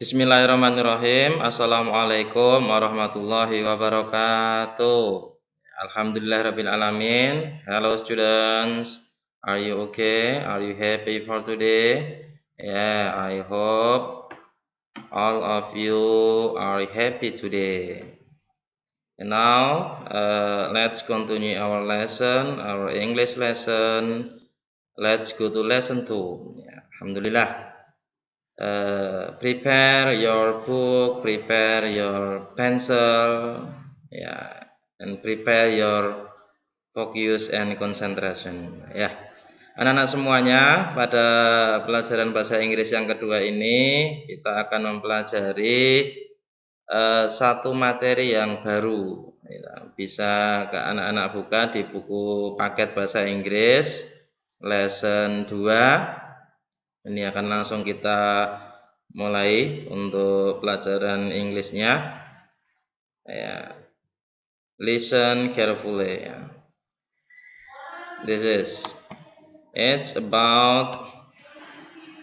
Bismillahirrahmanirrahim. Assalamualaikum warahmatullahi wabarakatuh. Alhamdulillahirabbil alamin. Hello students. Are you okay? Are you happy for today? Yeah, I hope all of you are happy today. And now, let's continue our lesson, our English lesson. Let's go to lesson 2. Ya, Alhamdulillah. Prepare your book, prepare your pencil, ya, and prepare your focus and concentration. Ya, anak-anak semuanya, pada pelajaran bahasa Inggris yang kedua ini kita akan mempelajari satu materi yang baru. Ya, bisa ke anak-anak buka di buku paket bahasa Inggris lesson 2. Ini akan langsung kita mulai untuk pelajaran Inggrisnya. Ya. Listen carefully. Ya. It's about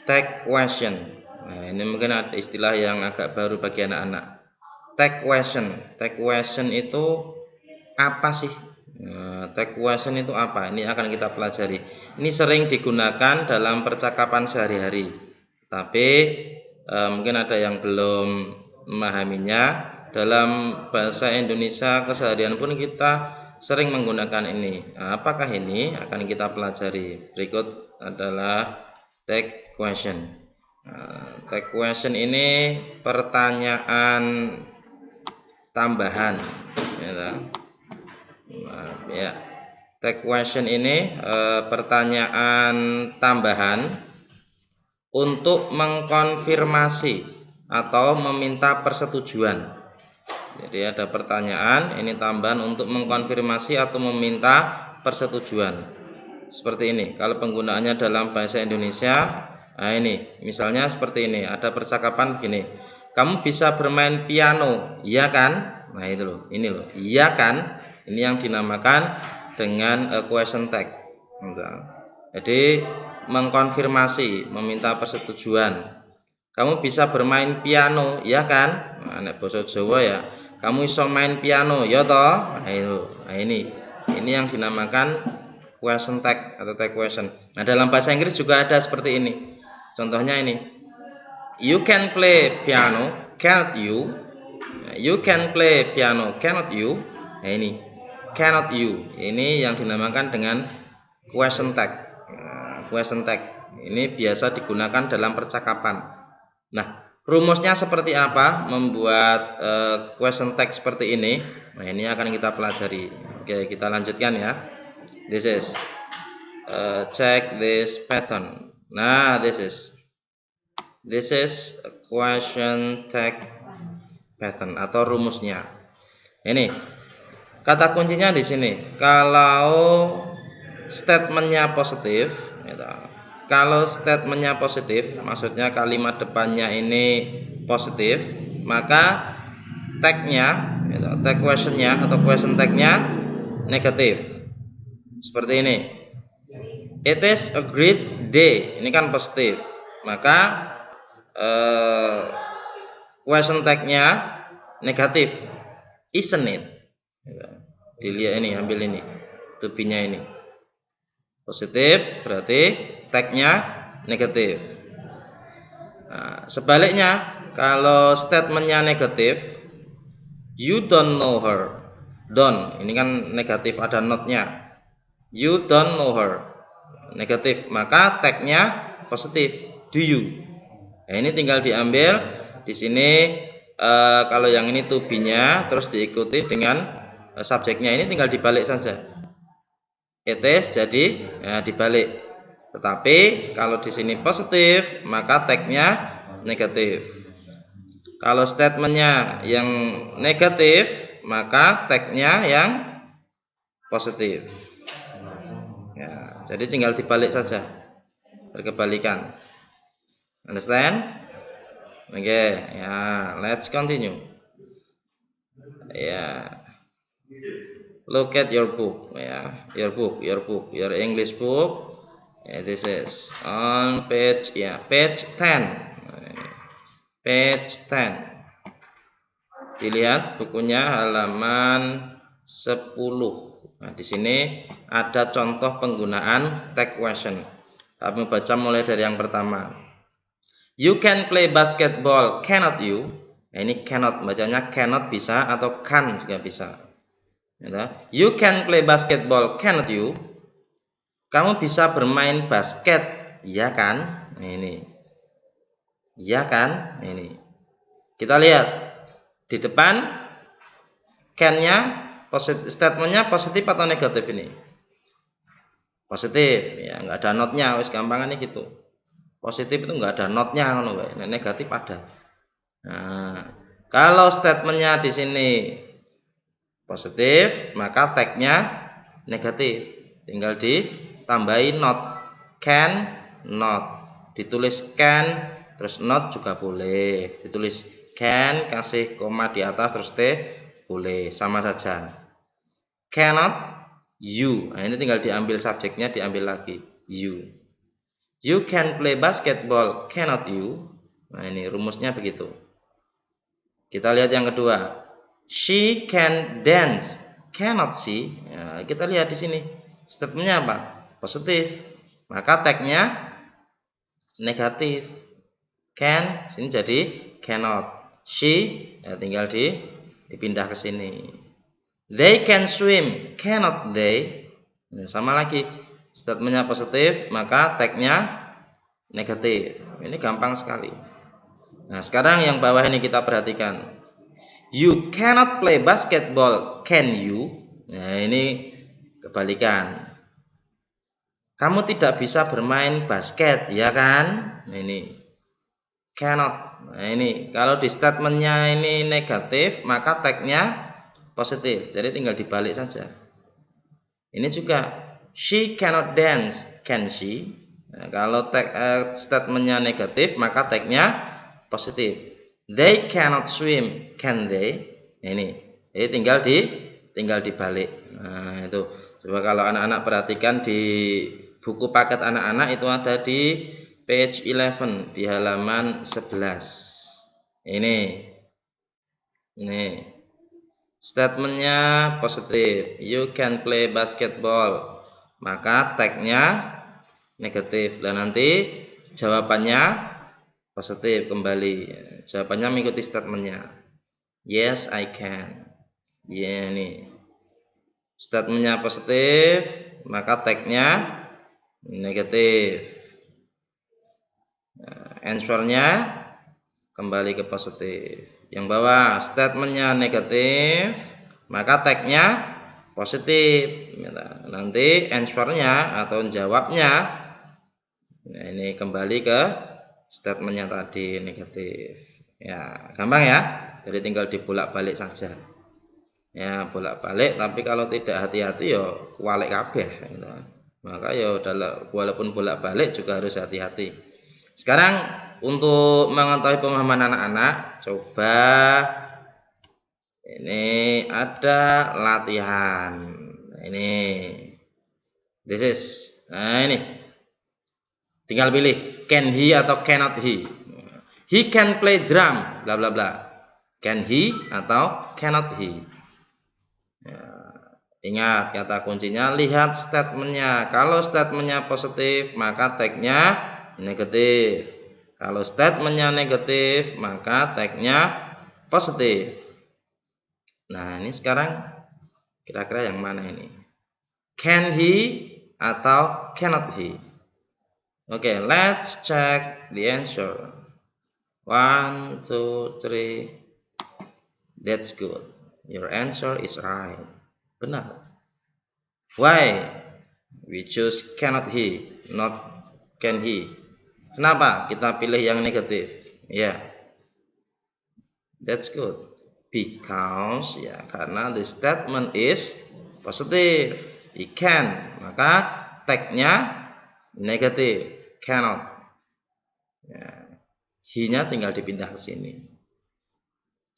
tag question. Nah, ini mungkin ada istilah yang agak baru bagi anak-anak. Tag question. Tag question itu apa sih? Tag question itu apa? Ini akan kita pelajari. Ini sering digunakan dalam percakapan sehari-hari. Tapi mungkin ada yang belum memahaminya. Dalam bahasa Indonesia keseharian pun kita sering menggunakan ini. Apakah ini? Akan kita pelajari. Berikut adalah tag question. Tag question ini pertanyaan tambahan. Ya, tag question ini pertanyaan tambahan untuk mengkonfirmasi atau meminta persetujuan. Jadi ada pertanyaan ini tambahan untuk mengkonfirmasi atau meminta persetujuan. Seperti ini. Kalau penggunaannya dalam bahasa Indonesia, nah ini, misalnya seperti ini. Ada percakapan begini. Kamu bisa bermain piano, iya kan? Nah itu loh, ini loh, iya kan? Ini yang dinamakan dengan question tag. Jadi mengkonfirmasi, meminta persetujuan. Kamu bisa bermain piano, ya kan? Nah, bahasa Jawa ya. Kamu bisa main piano, ya toh? Nah ini yang dinamakan question tag atau tag question. Nah dalam bahasa Inggris juga ada seperti ini. Contohnya ini. You can play piano, cannot you? You can play piano, cannot you? Nah ini. Cannot you, ini yang dinamakan dengan question tag. Question tag ini biasa digunakan dalam percakapan. Nah, rumusnya seperti apa membuat question tag seperti ini? Nah, ini akan kita pelajari. Oke, kita lanjutkan ya. This is check this pattern. Nah, this is a question tag pattern atau rumusnya. Ini. Kata kuncinya di sini. Kalau statementnya positif, kalau statementnya positif, maksudnya kalimat depannya ini positif, maka tagnya, tag questionnya atau question tagnya negatif. Seperti ini. It is a great day. Ini kan positif. Maka question tagnya negatif. Isn't it? Dilihat ini, ambil ini, to be-nya ini positif, berarti tag-nya negatif. Nah, sebaliknya, kalau statement-nya negatif, you don't know her. Don't, ini kan negatif, ada not-nya. You don't know her, negatif, maka tag-nya positif, do you. Nah, ini tinggal diambil di sini. Kalau yang ini to be-nya, terus diikuti dengan subjeknya, ini tinggal dibalik saja. It is jadi dibalik. Tetapi kalau di sini positif, maka tagnya negatif. Kalau statementnya yang negatif, maka tagnya yang positif. Ya, jadi tinggal dibalik saja, berkebalikan. Understand? Oke, ya, let's continue. Ya. Look at your book, ya, your English book. This is on page 10. page 10. Dilihat bukunya halaman 10. Nah, di sini ada contoh penggunaan tag question. Kami baca mulai dari yang pertama. You can play basketball, cannot you? Nah, ini cannot, bacanya cannot bisa atau can juga bisa. You can play basketball, cannot you? Kamu bisa bermain basket, ya kan? Nah, ini. Ya kan? Nah, ini. Kita lihat di depan can-nya statementnya positif atau negatif ini? Positif, ya nggak ada notnya, wis gampangannya gitu. Positif itu nggak ada notnya, negatif ada. Nah, kalau statementnya di sini positif, maka tag-nya negatif. Tinggal ditambahin not, can, not. Ditulis can, terus not juga boleh. Ditulis can, kasih koma di atas, terus t, boleh. Sama saja. Cannot, you. Nah, ini tinggal diambil subjeknya, diambil lagi. You. You can play basketball, cannot you? Nah, ini rumusnya begitu. Kita lihat yang kedua. She can dance, cannot she? Ya, kita lihat di sini. Statementnya apa? Positif. Maka tagnya negatif. Can, sini jadi cannot. She, ya tinggal dipindah ke sini. They can swim, cannot they? Ya, sama lagi. Statementnya positif, maka tagnya negatif. Ini gampang sekali. Nah, sekarang yang bawah ini kita perhatikan. You cannot play basketball, can you? Nah, ini kebalikan. Kamu tidak bisa bermain basket, ya kan? Nah, ini cannot. Nah, ini kalau di statementnya ini negatif, maka tagnya positif. Jadi tinggal dibalik saja. Ini juga she cannot dance, can she? Nah, kalau statementnya negatif, maka tagnya positif. They cannot swim, can they? Nah, ini. Jadi tinggal dibalik. Nah, itu. Coba kalau anak-anak perhatikan di buku paket anak-anak itu ada di page 11 di halaman 11. Ini. Statementnya positif. You can play basketball. Maka tagnya negatif. Dan nanti jawabannya positif kembali. Jawabannya mengikuti statementnya. Yes, I can. Ya, ini. Statementnya positif, maka tagnya negatif. Answernya kembali ke positif. Yang bawah statementnya negatif, maka tagnya positif. Nanti answernya atau jawabnya, nah ini kembali ke statementnya tadi negatif. Ya, gampang ya. Jadi tinggal dibolak-balik saja. Ya, bolak-balik. Tapi kalau tidak hati-hati ya kualik kabeh. Maka ya walaupun bolak-balik juga harus hati-hati. Sekarang untuk mengetahui pemahaman anak-anak, coba ini ada latihan. Ini, this is. Nah ini, tinggal pilih can he atau cannot he. He can play drum, bla bla bla. Can he atau cannot he? Ya, ingat kata kuncinya, lihat statementnya. Kalau statementnya positif, maka tagnya negatif. Kalau statementnya negatif, maka tagnya positif. Nah, ini sekarang kira-kira yang mana ini? Can he atau cannot he? Oke, let's check the answer. 1, 2, 3. That's good. Your answer is right. Benar. Why? We choose cannot he, not can he. Kenapa kita pilih yang negatif? Ya, yeah. That's good. Because ya, karena the statement is positive. He can, maka tagnya negatif, cannot. Ya. He-nya tinggal dipindah ke sini.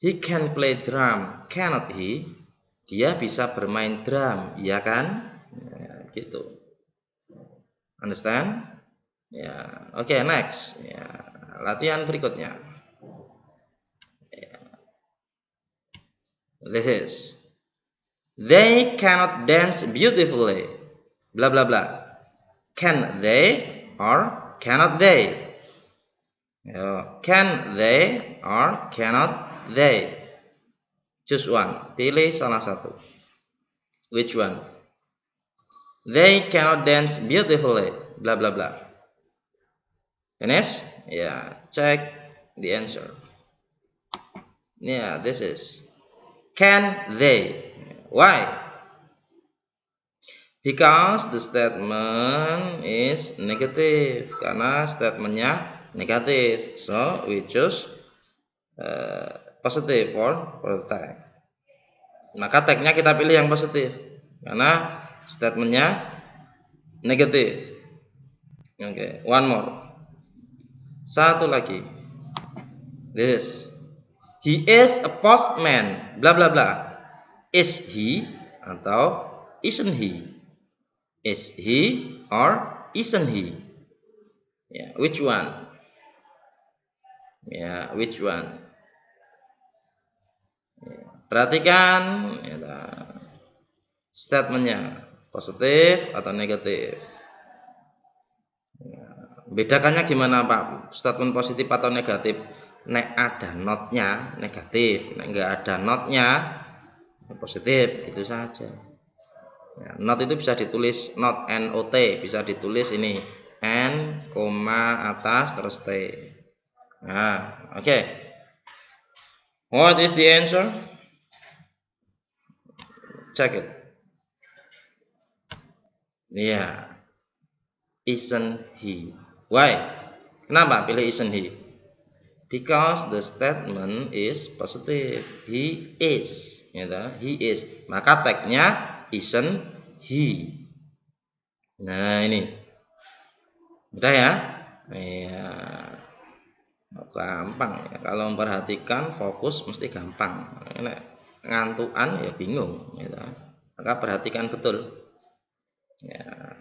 He can play drum, cannot he? Dia bisa bermain drum, ya kan? Ya, gitu. Understand? Ya, oke, next. Ya, latihan berikutnya. This is. They cannot dance beautifully. Blah blah blah. Can they or cannot they? Can they or cannot they? Choose one. Pilih salah satu. Which one? They cannot dance beautifully. Blah blah blah. Finish? Yeah. Check the answer. Yeah, this is. Can they? Why? Because the statement is negative. Karena statementnya negatif. So we choose positive for the tag. Maka tagnya kita pilih yang positif. Karena statementnya negatif. Oke, one more. Satu lagi. This is. He is a postman. Bla bla bla. Is he atau isn't he? Is he or isn't he? Yeah, which one? Yeah, which one? Perhatikan statementnya positif atau negatif. Bedakannya gimana Pak? Statement positif atau negatif? Nek ada notnya negatif, nek nggak ada notnya positif, itu saja. Ya, not itu bisa ditulis not not, bisa ditulis ini n, atas terus t. Nah, oke. What is the answer? Check it. Yeah, isn't he? Why? Kenapa pilih isn't he? Because the statement is positive. He is, he is. Maka tagnya isn't he. Nah ini, udah ya? Iya, gampang ya. Kalau memperhatikan fokus mesti gampang. Ngantuan ya bingung. Maka perhatikan betul. Ya.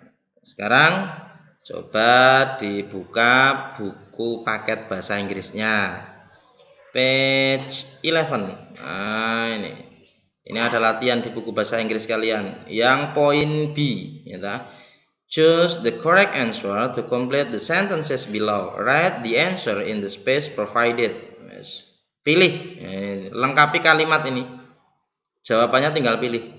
Sekarang coba dibuka buku paket bahasa Inggrisnya. Page 11. Nah, ini ada latihan di buku bahasa Inggris kalian. Yang poin B, choose the correct answer to complete the sentences below. Write the answer in the space provided. Pilih, lengkapi kalimat ini. Jawabannya tinggal pilih.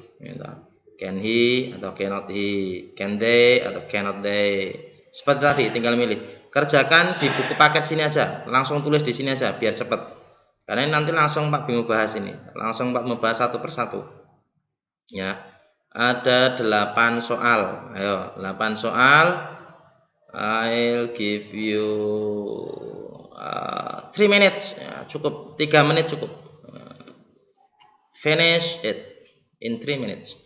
Can he atau cannot he? Can they atau cannot they? Seperti tadi, tinggal milih. Kerjakan di buku paket sini aja, langsung tulis di sini aja biar cepat. Karena nanti langsung Pak Bimo bahas ini, langsung Pak membahas satu persatu. Ya, ada 8 soal. Ayo, 8 soal. I'll give you 3 minutes. Ya, cukup 3 menit cukup. Finish it in 3 minutes.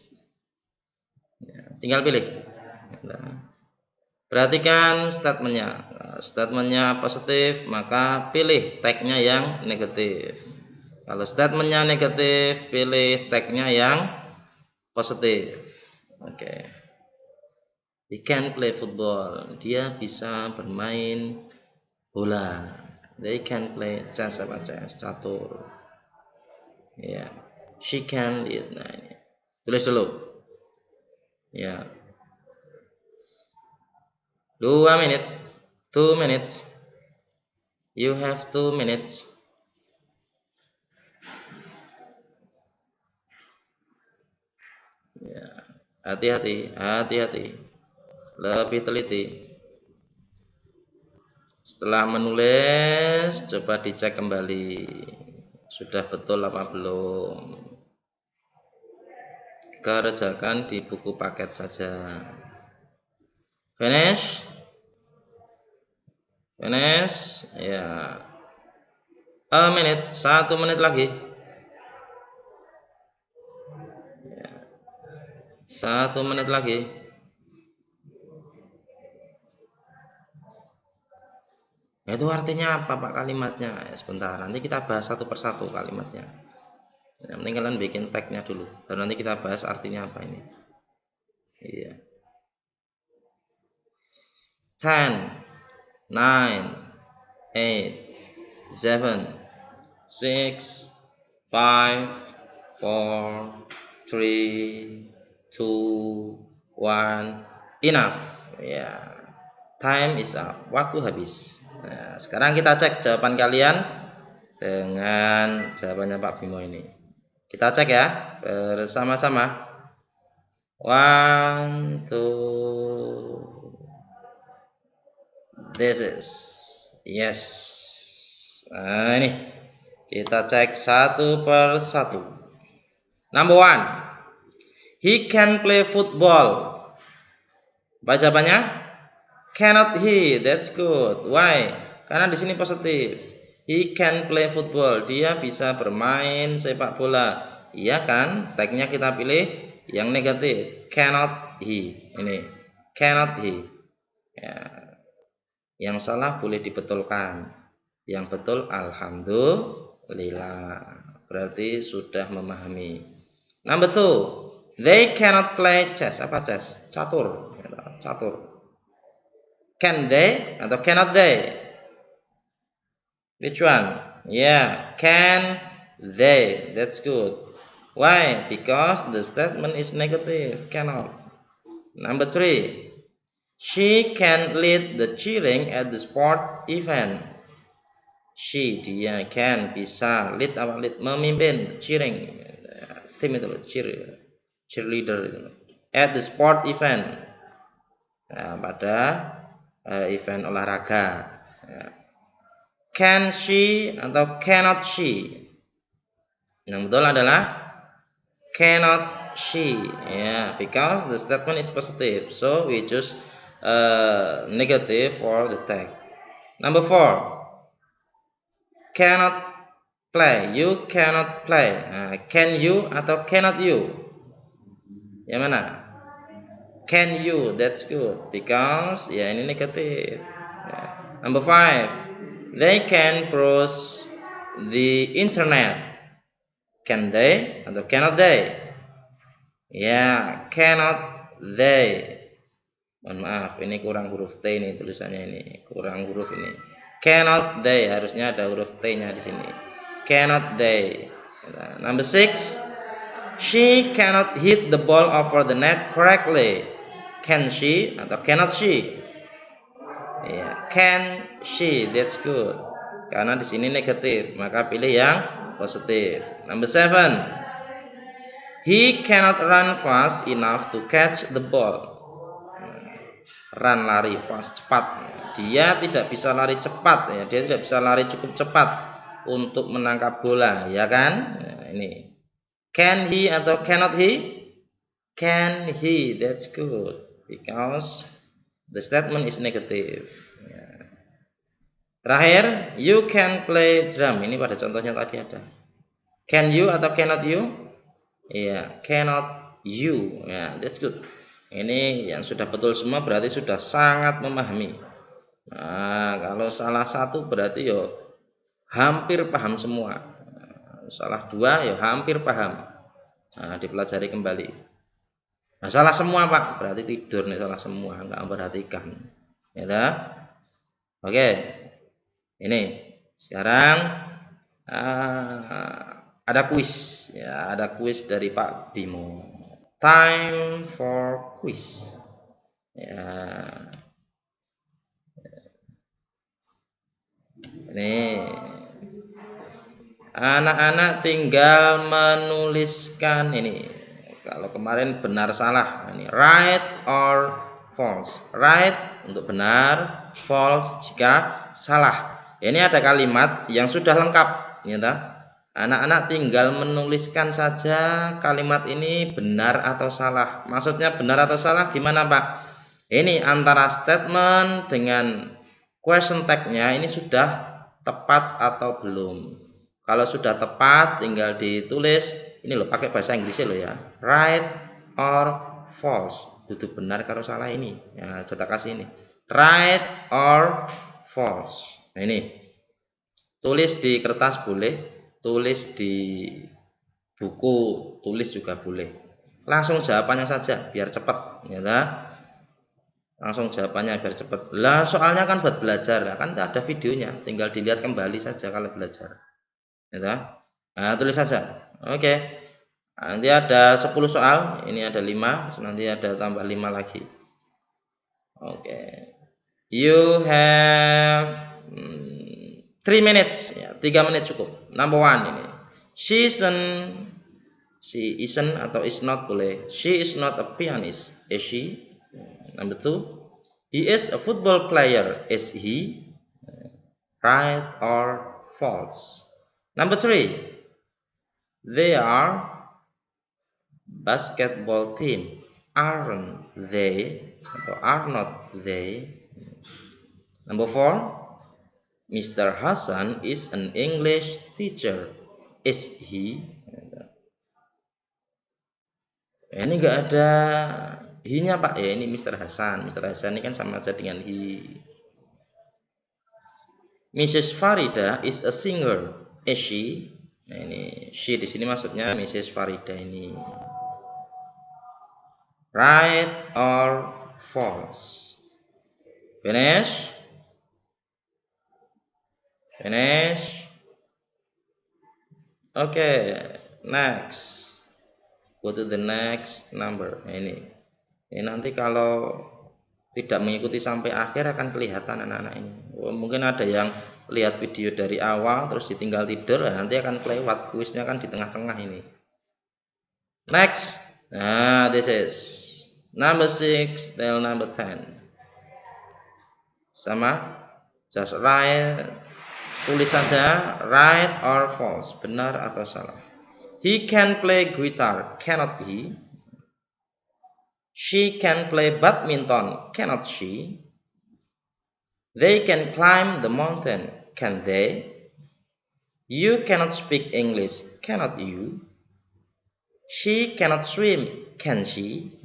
Ya, tinggal pilih. Perhatikan statementnya. Statementnya positif, maka pilih tagnya yang negatif. Kalau statementnya negatif, pilih tagnya yang positif. Oke. He can play football. Dia bisa bermain bola. They can play chess, catur. Ya. She can lead. Nah, ini. Tulis dulu. Ya. 2 menit. 2 minutes. You have 2 minutes. Ya. Hati-hati, hati-hati. Lebih teliti. Setelah menulis, coba dicek kembali. Sudah betul apa belum? Kerjakan di buku paket saja. Finish? Finish? Ya. A minute, 1 menit lagi. Ya. 1 menit lagi. Itu artinya apa Pak kalimatnya? Ya, sebentar, nanti kita bahas satu persatu kalimatnya. Yang penting kalian bikin tagnya dulu, dan nanti kita bahas artinya apa ini. Iya. 10, 9, 8, 7, 6, 5, 4, 3, 2, 1, enough. Ya, time is up. Waktu habis. Nah, sekarang kita cek jawaban kalian dengan jawabannya Pak Bimo ini. Kita cek ya bersama-sama. 1, 2. This is yes. Nah, ini kita cek satu per satu. Number 1, he can play football. Baca jawabannya, cannot he. That's good. Why? Karena di sini positif. He can play football. Dia bisa bermain sepak bola. Iya kan? Tagnya kita pilih yang negatif. Cannot he. Ini cannot he. Ya. Yang salah boleh dibetulkan. Yang betul alhamdulillah. Berarti sudah memahami. Number 2, they cannot play chess. Apa chess? Catur. Catur. Can they atau cannot they? Which one? Yeah, can they. That's good. Why? Because the statement is negative. Cannot. Number 3, she can lead the cheering at the sport event. She, dia, can, bisa, lead apa lead, memimpin, cheering, tim itu loh, cheerleader at the sport event, nah, pada event olahraga. Can she atau cannot she? Yang betul adalah cannot she, yeah, because the statement is positive, so we choose negative for the tag. Number 4, cannot play. You cannot play. Nah, can you atau cannot you? Yang mana? Can you? That's good. Because ya ini negatif. Number 5, they can browse the internet. Can they atau cannot they? Ya, cannot they. Mohon maaf, ini kurang huruf T ini tulisannya ini, kurang huruf ini. Cannot they, harusnya ada huruf T-nya di sini. Cannot they. Number 6, she cannot hit the ball over the net correctly. Can she atau cannot she? Ya, can she. That's good. Karena di sini negatif, maka pilih yang positif. Number 7, he cannot run fast enough to catch the ball. Run, lari, fast, cepat. Dia tidak bisa lari cepat, ya. Dia tidak bisa lari cukup cepat untuk menangkap bola, ya kan? Nah, ini. Can he atau cannot he? Can he. That's good. Because the statement is negative. Ya. Terakhir, you can play drum. Ini pada contohnya tadi ada. Can you atau cannot you? Iya, cannot you. Ya, that's good. Ini yang sudah betul semua berarti sudah sangat memahami. Nah, kalau salah satu berarti yo hampir paham semua. Salah dua ya hampir paham. Nah, dipelajari kembali. Nah, salah semua Pak, berarti tidur nih, salah semua, nggak memperhatikan. Ya dah? Oke. Ini sekarang ada kuis, ya, ada kuis dari Pak Bimo. Time for quiz. Ya. Ini anak-anak tinggal menuliskan ini. Kalau kemarin benar salah, ini right or false. Right untuk benar, false jika salah. Ini ada kalimat yang sudah lengkap, ya. Anak-anak tinggal menuliskan saja kalimat ini benar atau salah. Maksudnya benar atau salah gimana Pak? Ini antara statement dengan question tag-nya ini sudah tepat atau belum. Kalau sudah tepat tinggal ditulis, ini loh pakai bahasa Inggrisnya loh ya. Right or false. Duduk benar kalau salah ini. Ya, kita kasih ini. Right or false. Nah, ini. Tulis di kertas boleh. Tulis di buku, tulis juga boleh. Langsung jawabannya saja biar cepat, ya dah. Langsung jawabannya biar cepat. Lah soalnya kan buat belajar, kan ada videonya, tinggal dilihat kembali saja kalau belajar. Ya dah. Nah, tulis saja. Oke. Nanti ada 10 soal, ini ada 5, nanti ada tambah 5 lagi. Oke. You have 3 minutes, ya, 3 menit cukup. Number 1 ini. She isn't atau is not boleh. She is not a pianist, is she? Number 2. He is a football player, is he? Right or false? Number 3. They are basketball team, aren't they? Atau are not they? Number 4. Mr. Hasan is an English teacher, is he? Ini enggak ada he-nya Pak ya, ini Mr. Hasan. Mr. Hasan ini kan sama aja dengan he. Mrs. Farida is a singer, is she? Nah, ini she di sini maksudnya Mrs. Farida ini. Right or false? Finish. Okay, next. Go to the next number. Nah, ini nanti kalau tidak mengikuti sampai akhir akan kelihatan anak-anak ini. Mungkin ada yang lihat video dari awal terus ditinggal tidur, nanti akan kelewat, kuisnya kan di tengah-tengah ini. Next. Nah, this is number 6 till number 10. Sama, just write, tulis saja right or false, benar atau salah. He can play guitar, cannot he? She can play badminton, cannot she? They can climb the mountain, can they? You cannot speak English, cannot you? She cannot swim, can she?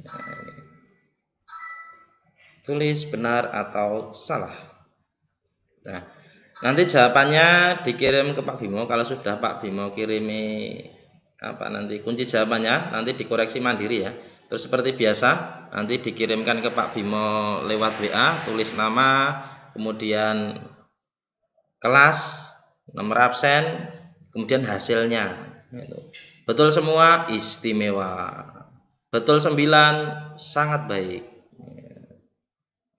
Tulis benar atau salah. Nah, nanti jawabannya dikirim ke Pak Bimo. Kalau sudah Pak Bimo kirimi nanti kunci jawabannya, nanti dikoreksi mandiri ya. Terus seperti biasa, nanti dikirimkan ke Pak Bimo lewat WA, tulis nama, kemudian kelas, nomor absen, kemudian hasilnya. Betul semua, istimewa. Betul 9, sangat baik.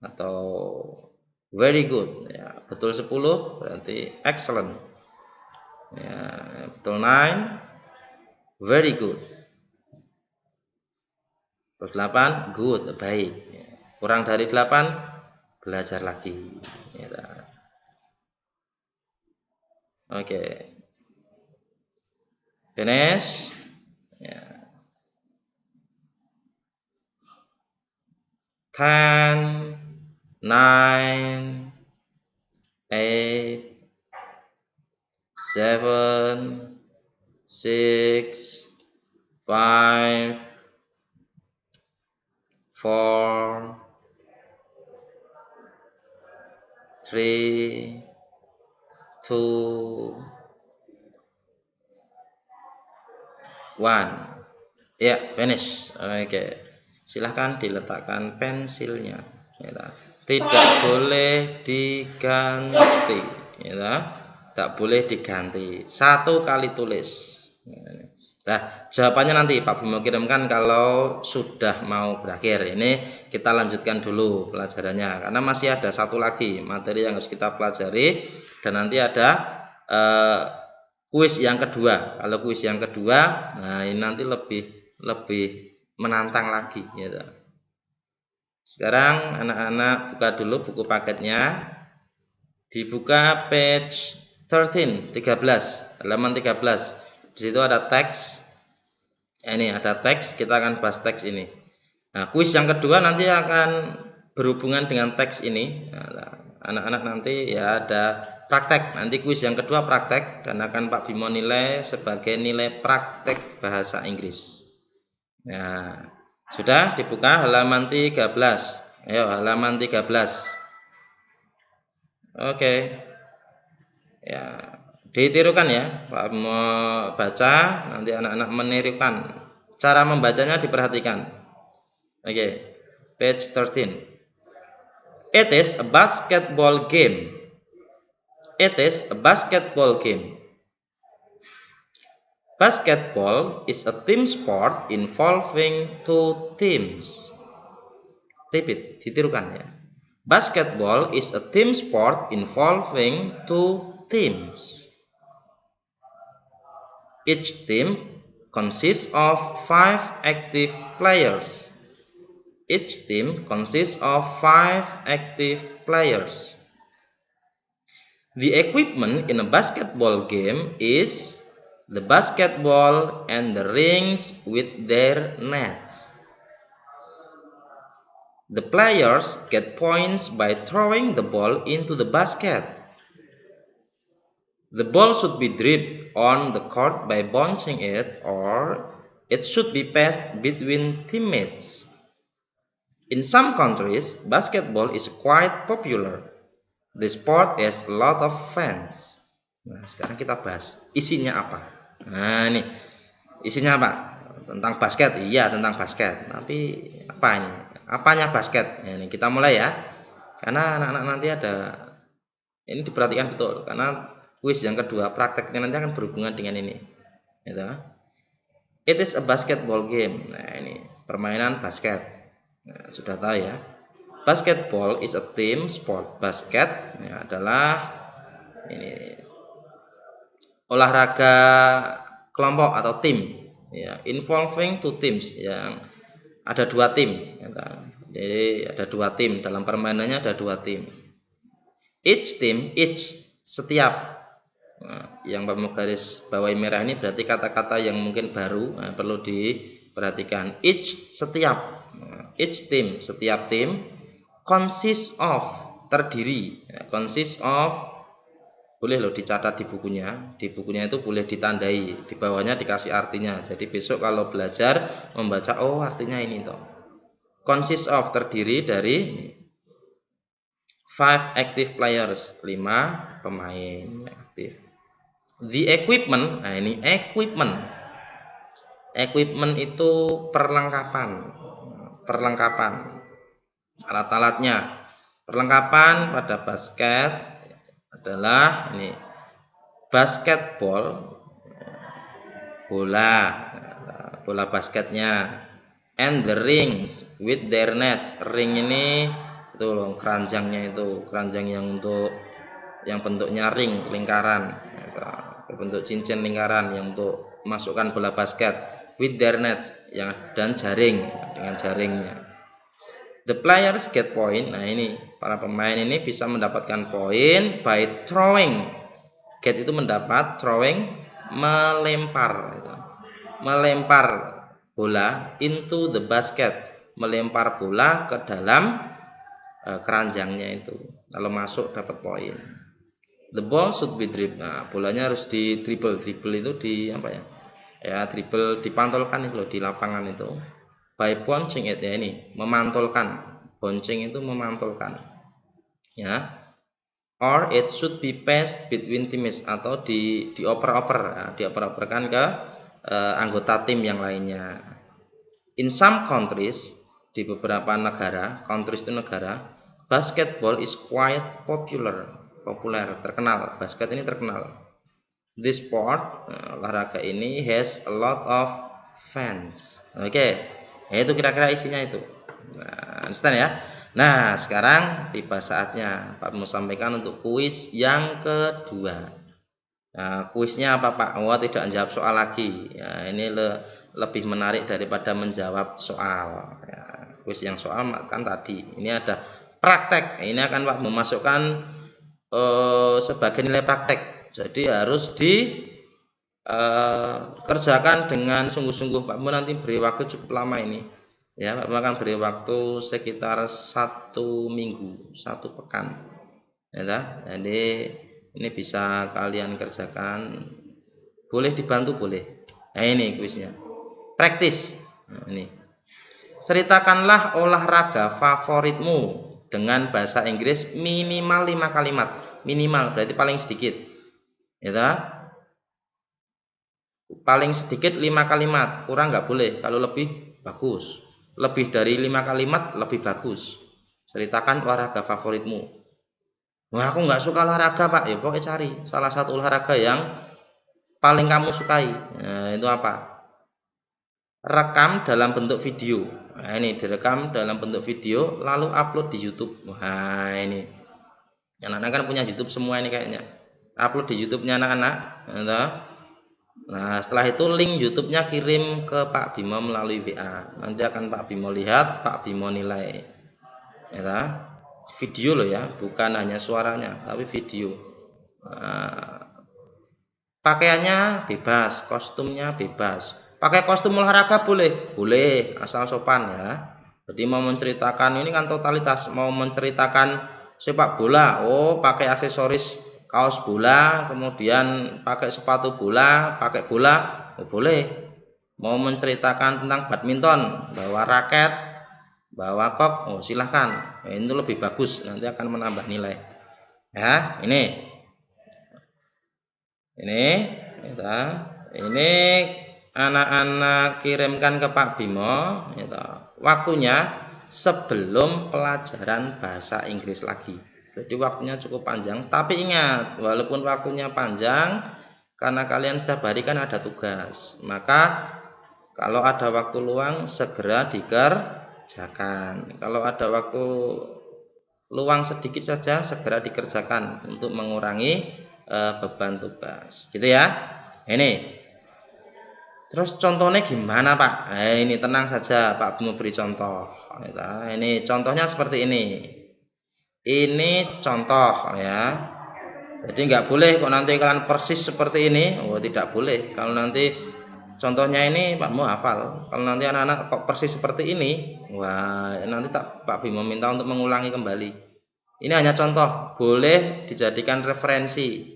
Atau very good. Ya, betul 10 berarti excellent. Ya, betul 9, very good. Betul 8, good, baik. Kurang dari 8, belajar lagi. Ya. Oke. Finish. Ya. 10, 9, 8, 7, 6, 5, 4, 3, 2, 1. Ya, finish. Oke. Silahkan diletakkan pensilnya. Tidak boleh diganti. Tidak boleh diganti. 1 kali tulis. Nah, jawabannya nanti Pak Bimo kirimkan kalau sudah mau berakhir. Ini kita lanjutkan dulu pelajarannya, karena masih ada 1 lagi materi yang harus kita pelajari, dan nanti ada kuis yang kedua. Kalau kuis yang kedua, nah ini nanti lebih menantang lagi. Sekarang anak-anak buka dulu buku paketnya. Dibuka page 13, halaman 13. Di situ ada teks. Ini ada teks, kita akan bahas teks ini. Nah, kuis yang kedua nanti akan berhubungan dengan teks ini. Anak-anak nanti ya ada praktek. Nanti kuis yang kedua praktek, dan akan Pak Bimo nilai sebagai nilai praktek bahasa Inggris. Nah, sudah dibuka halaman 13. Ayo, halaman 13. Oke. Ya, ditirukan ya. Pak mau baca, nanti anak-anak menirukan. Cara membacanya diperhatikan. Oke. Page 13. It is a basketball game. It is a basketball game. Basketball is a team sport involving two teams. Repeat, ditirukan ya. Basketball is a team sport involving two teams. Each team consists of 5 active players. Each team consists of 5 active players. The equipment in a basketball game is the basketball and the rings with their nets. The players get points by throwing the ball into the basket. The ball should be dribbed on the court by bouncing it, or it should be passed between teammates. In some countries, basketball is quite popular. The sport has a lot of fans. Nah, sekarang kita bahas isinya apa. Nah, ini isinya apa? Tentang basket. Iya, tentang basket. Tapi apa ini? Apanya basket? Nah, ini kita mulai ya. Karena anak-anak nanti ada, ini diperhatikan betul. Karena kuis yang kedua, prakteknya nanti akan berhubungan dengan ini. Gitu. It is a basketball game. Nah, ini permainan basket. Nah, sudah tahu ya. Basketball is a team sport. Basket ya, adalah ini olahraga kelompok atau tim ya, involving two teams, yang ada dua tim ya. Jadi ada dua tim, dalam permainannya ada dua tim. Each team, each setiap. Nah, yang garis bawahi merah ini berarti kata-kata yang mungkin baru, nah, perlu diperhatikan. Each setiap, each team setiap tim, consist of terdiri, ya, consist of boleh loh dicatat di bukunya. Di bukunya itu boleh ditandai, di bawahnya dikasih artinya. Jadi besok kalau belajar membaca, oh artinya ini toh. Consist of terdiri dari 5 active players, 5 pemain aktif. The equipment, nah ini equipment. Equipment itu perlengkapan. Perlengkapan. Alat-alatnya. Perlengkapan pada basket adalah ini basketball, bola basketnya, and the rings with their nets. Ring ini itu loh, keranjangnya itu, keranjang yang untuk yang bentuknya ring, lingkaran, berbentuk cincin lingkaran yang untuk masukkan bola basket, with their nets, yang dan jaring, dengan jaringnya. The players get point. Nah ini para pemain ini bisa mendapatkan poin by throwing. Get itu mendapat, throwing melempar, melempar bola into the basket, melempar bola ke dalam keranjangnya itu. Kalau masuk dapat poin. The ball should be dribbled. Nah bolanya harus di dribble. Dribble itu di apa ya? Ya dribble, dipantulkan itu loh di lapangan itu. By bouncing it, ya ini memantulkan. Bouncing itu memantulkan ya. Or it should be passed between teams, atau dioper-oper, ya, dioper-operkan ke anggota tim yang lainnya. In some countries, di beberapa negara, countries itu negara, basketball is quite popular, terkenal. Basket ini terkenal. This sport, olahraga ini, has a lot of fans. Oke. Ya, itu kira-kira isinya itu. Nah, understand ya. Nah, sekarang tiba saatnya Pak mau sampaikan untuk kuis yang kedua. Nah, kuisnya apa Pak? Oh, tidak menjawab soal lagi. Ya, ini lebih menarik daripada menjawab soal. Ya, kuis yang soal kan tadi. Ini ada praktek. Ini akan Pak memasukkan sebagai nilai praktek. Jadi harus kerjakan dengan sungguh-sungguh. Pak Mu nanti beri waktu cukup lama ini ya. Pak Mu akan beri waktu sekitar 1 minggu, 1 pekan ya. Jadi ini bisa kalian kerjakan, boleh dibantu boleh. Nah ini kuisnya, praktis. Nah, ini ceritakanlah olahraga favoritmu dengan bahasa Inggris minimal 5 kalimat. Minimal berarti paling sedikit ya. Paling sedikit 5 kalimat, kurang nggak boleh. Kalau lebih bagus, lebih dari 5 kalimat lebih bagus. Ceritakan olahraga favoritmu. Wah, aku nggak suka olahraga Pak. Ya pokoknya cari salah satu olahraga yang paling kamu sukai. Nah, itu apa? Rekam dalam bentuk video. Nah, ini direkam dalam bentuk video lalu upload di YouTube. Nah, ini. Anak-anak kan punya YouTube semua ini kayaknya. Upload di YouTube-nya anak-anak. Nah, setelah itu link YouTube-nya kirim ke Pak Bimo melalui WA. Nanti akan Pak Bimo lihat, Pak Bimo nilai. Ya, video loh ya, bukan hanya suaranya, tapi video. Nah, pakaiannya bebas, kostumnya bebas. Pakai kostum olahraga boleh, boleh, asal sopan ya. Jadi mau menceritakan ini kan totalitas, mau menceritakan sepak bola, oh pakai aksesoris kaos bola, kemudian pakai sepatu bola, pakai bola, oh boleh. Mau menceritakan tentang badminton, bawa raket, bawa kok, oh silahkan. Ini lebih bagus, nanti akan menambah nilai. Ya, ini anak-anak kirimkan ke Pak Bimo. Waktunya sebelum pelajaran bahasa Inggris lagi. Jadi waktunya cukup panjang. Tapi ingat, walaupun waktunya panjang, karena kalian setiap hari kan ada tugas, maka kalau ada waktu luang segera dikerjakan. Kalau ada waktu luang sedikit saja segera dikerjakan untuk mengurangi beban tugas, gitu ya. Ini terus contohnya gimana Pak? Ini tenang saja, Pak mau beri contoh. Ini contohnya seperti ini. Ini contoh ya. Jadi nggak boleh kok nanti kalian persis seperti ini. Oh tidak boleh. Kalau nanti contohnya ini Pak mau hafal. Kalau nanti anak-anak kok persis seperti ini, wah nanti Pak Bimo minta untuk mengulangi kembali. Ini hanya contoh, boleh dijadikan referensi.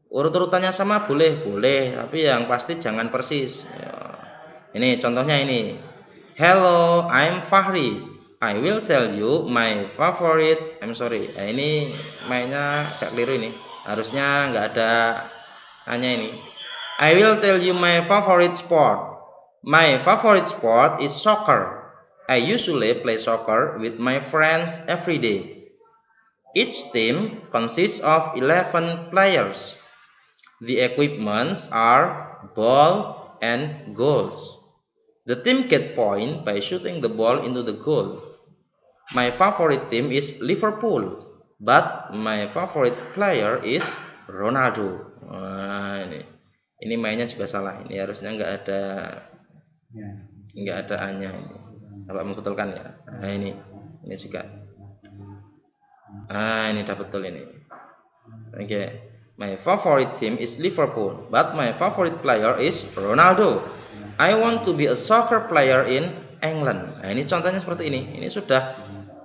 Urut-urutannya sama boleh, tapi yang pasti jangan persis. Ini contohnya ini. Hello, I'm Fahri. I will tell you my favorite. I'm sorry. Nah, ini mainnya agak keliru ini. Harusnya nggak ada hanya ini. I will tell you my favorite sport. My favorite sport is soccer. I usually play soccer with my friends every day. Each team consists of 11 players. The equipments are ball and goals. The team get point by shooting the ball into the goal. My favorite team is Liverpool, but my favorite player is Ronaldo. Nah, ini mainnya juga salah. Ini harusnya nggak ada A-nya. Bapak membetulkan ya. Nah ini juga. Ini udah betul ini. Oke. My favorite team is Liverpool, but my favorite player is Ronaldo. I want to be a soccer player in England. Nah, ini contohnya seperti ini. Ini sudah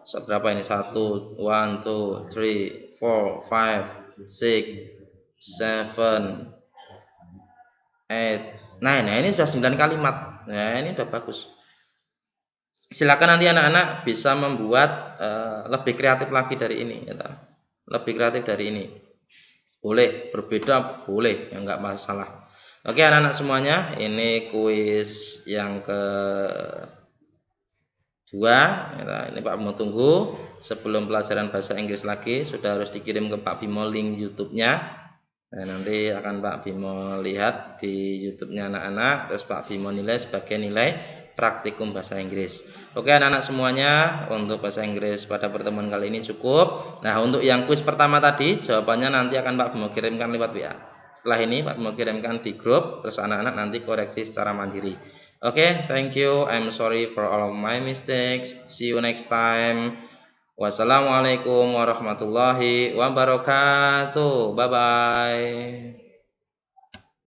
seberapa ini? 1, 2, 3, 4, 5, 6, 7, 8, 9. Nah, ini sudah 9 kalimat. Nah, ini sudah bagus. Silakan nanti anak-anak bisa membuat lebih kreatif lagi dari ini, ya, lebih kreatif dari ini. Boleh berbeda, boleh, ya enggak masalah. Oke anak-anak semuanya, ini kuis yang kedua. Ini Pak Bimo tunggu. Sebelum pelajaran bahasa Inggris lagi, sudah harus dikirim ke Pak Bimo link YouTube-nya. Nah, nanti akan Pak Bimo lihat di YouTube-nya anak-anak, terus Pak Bimo nilai sebagai nilai praktikum bahasa Inggris. Oke anak-anak semuanya, untuk bahasa Inggris pada pertemuan kali ini cukup. Nah untuk yang kuis pertama tadi, jawabannya nanti akan Pak Bimo kirimkan lewat WA. Setelah ini Pak Bimo kirimkan di grup, terus anak-anak nanti koreksi secara mandiri. Oke, thank you. I'm sorry for all of my mistakes. See you next time. Wassalamualaikum warahmatullahi wabarakatuh. Bye bye.